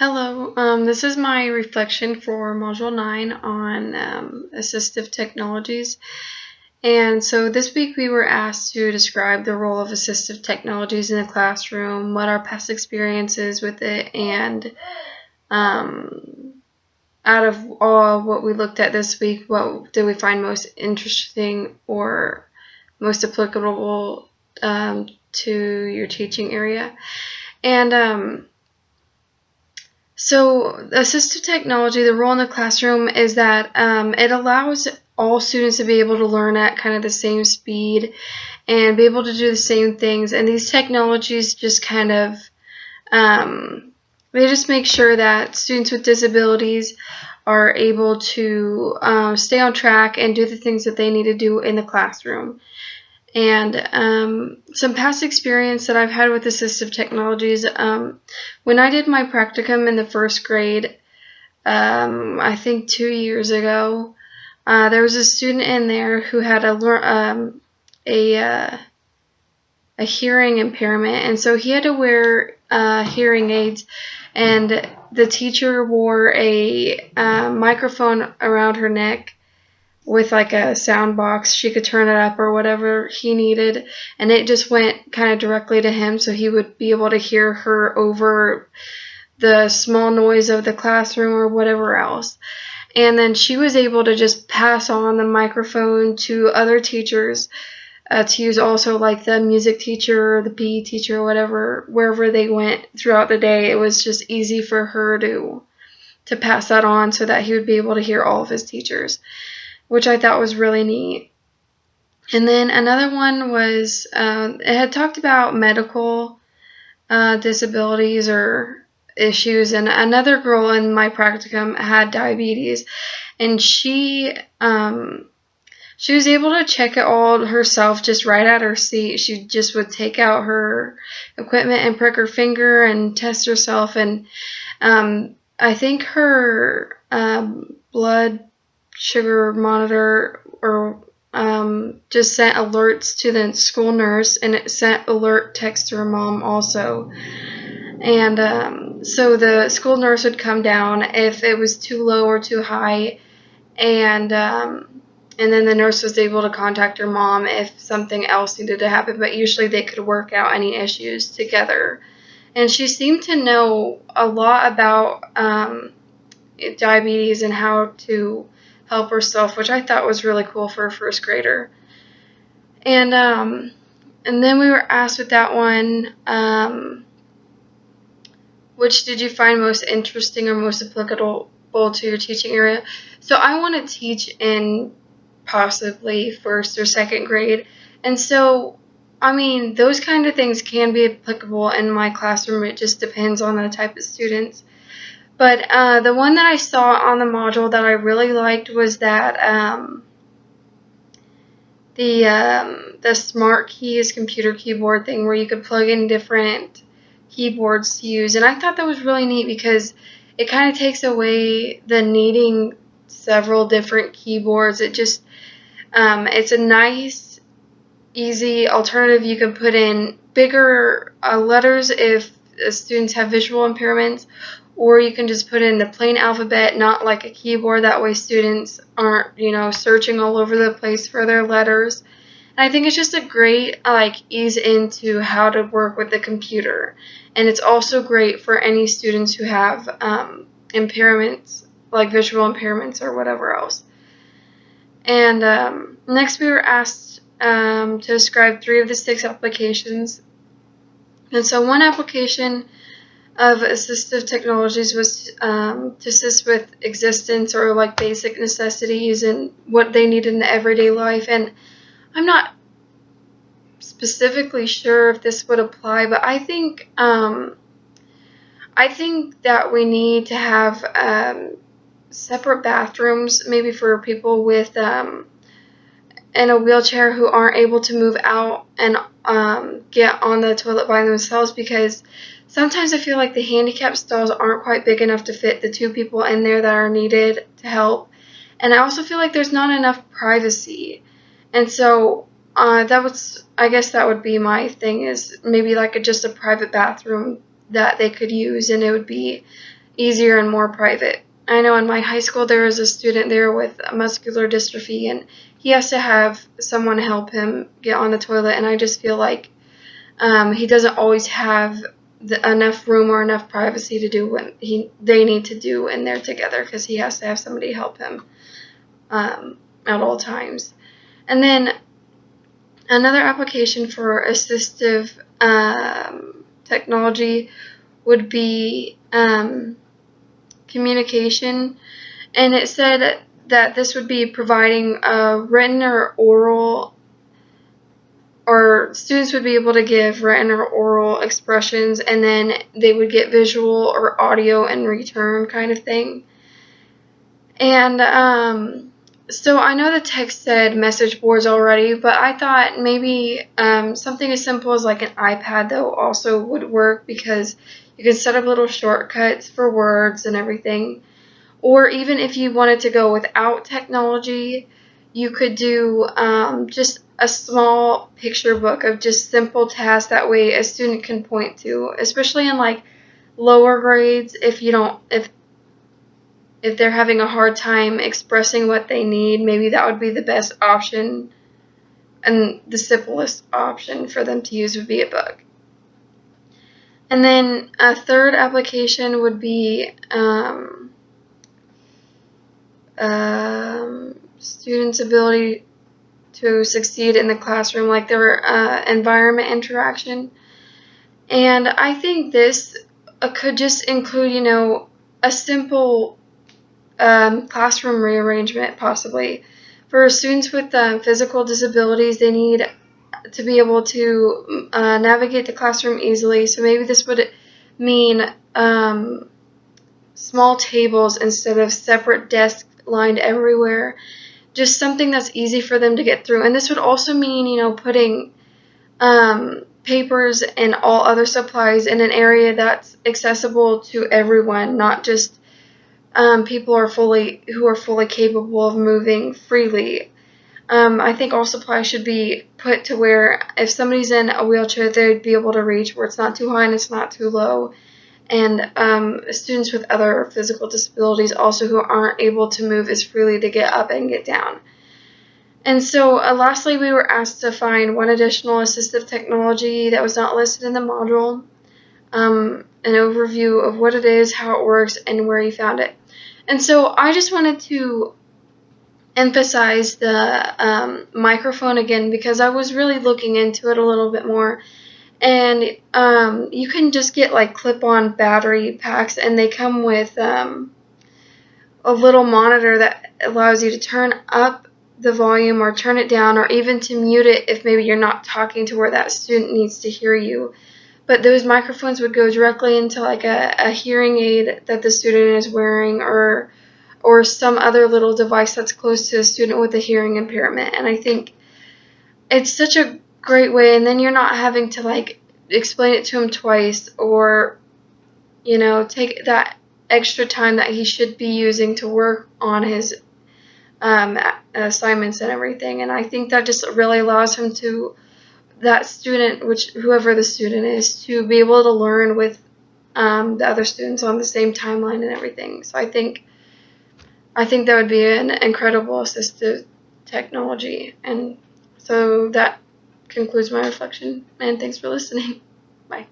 Hello, this is my reflection for Module 9 on assistive technologies. And so this week we were asked to describe the role of assistive technologies in the classroom, what our past experiences with it, and out of all what we looked at this week, what did we find most interesting or most applicable to your teaching area? And so assistive technology, the role in the classroom is that it allows all students to be able to learn at kind of the same speed and be able to do the same things. And these technologies just kind of, they just make sure that students with disabilities are able to stay on track and do the things that they need to do in the classroom. And some past experience that I've had with assistive technologies, when I did my practicum in the first grade, I think 2 years ago, there was a student in there who had a hearing impairment, and so he had to wear hearing aids, and the teacher wore a microphone around her neck with like a sound box. She could turn it up or whatever he needed, and it just went kind of directly to him, so he would be able to hear her over the small noise of the classroom or whatever else. And then she was able to just pass on the microphone to other teachers to use also, like the music teacher or the PE teacher or whatever, wherever they went throughout the day. It was just easy for her to pass that on so that he would be able to hear all of his teachers, which I thought was really neat. And then another one was, it had talked about medical disabilities or issues, and another girl in my practicum had diabetes, and she was able to check it all herself just right at her seat. She just would take out her equipment and prick her finger and test herself, and I think her blood sugar monitor or just sent alerts to the school nurse, and it sent alert text to her mom also. And so the school nurse would come down if it was too low or too high, and then the nurse was able to contact her mom if something else needed to happen, but usually they could work out any issues together. And she seemed to know a lot about diabetes and how to help herself, which I thought was really cool for a first grader. And then we were asked with that one, which did you find most interesting or most applicable to your teaching area? So I want to teach in possibly first or second grade, and so I mean those kind of things can be applicable in my classroom. It just depends on the type of students. But the one that I saw on the module that I really liked was that the Smart Keys computer keyboard thing, where you could plug in different keyboards to use. And I thought that was really neat because it kind of takes away the needing several different keyboards. It just it's a nice, easy alternative. You can put in bigger letters if students have visual impairments, or you can just put in the plain alphabet, not like a keyboard. That way students aren't, searching all over the place for their letters. And I think it's just a great, ease into how to work with the computer. And it's also great for any students who have impairments, like visual impairments or whatever else. And next we were asked to describe 3 of the 6 applications. And so one application of assistive technologies was to assist with existence or like basic necessities and what they need in the everyday life. And I'm not specifically sure if this would apply, but I think that we need to have separate bathrooms, maybe for people with in a wheelchair who aren't able to move out and get on the toilet by themselves, because sometimes I feel like the handicap stalls aren't quite big enough to fit the 2 people in there that are needed to help. And I also feel like there's not enough privacy. And so I guess that would be my thing, is maybe like just a private bathroom that they could use, and it would be easier and more private. I know in my high school there was a student there with muscular dystrophy, and he has to have someone help him get on the toilet, and I just feel like he doesn't always have enough room or enough privacy to do what they need to do in there together, because he has to have somebody help him at all times. And then another application for assistive technology would be communication, and it said that this would be providing written or oral, or students would be able to give written or oral expressions, and then they would get visual or audio in return, kind of thing. And so I know the text said message boards already, but I thought maybe something as simple as like an iPad though also would work, because you can set up little shortcuts for words and everything. Or even if you wanted to go without technology, you could do just a small picture book of just simple tasks that way a student can point to, especially in like lower grades. If they're having a hard time expressing what they need, maybe that would be the best option, and the simplest option for them to use would be a book. And then a third application would be students' ability to succeed in the classroom, like their environment interaction. And I think this could just include, a simple classroom rearrangement, possibly. For students with physical disabilities, they need to be able to navigate the classroom easily. So maybe this would mean small tables instead of separate desks lined everywhere. Just something that's easy for them to get through. And this would also mean, putting papers and all other supplies in an area that's accessible to everyone, not just people who are fully capable of moving freely. I think all supplies should be put to where if somebody's in a wheelchair, they'd be able to reach, where it's not too high and it's not too low. And students with other physical disabilities also who aren't able to move as freely to get up and get down. And so lastly, we were asked to find one additional assistive technology that was not listed in the module, an overview of what it is, how it works, and where you found it. And so I just wanted to emphasize the microphone again, because I was really looking into it a little bit more. And you can just get like clip-on battery packs, and they come with a little monitor that allows you to turn up the volume or turn it down, or even to mute it if maybe you're not talking to where that student needs to hear you. But those microphones would go directly into like a hearing aid that the student is wearing, or some other little device that's close to a student with a hearing impairment. And I think it's such a great way, and then you're not having to like explain it to him twice, or take that extra time that he should be using to work on his assignments and everything. And I think that just really allows him to, that student, whoever the student is, to be able to learn with the other students on the same timeline and everything. So I think that would be an incredible assistive technology. And so that concludes my reflection, and thanks for listening. Bye.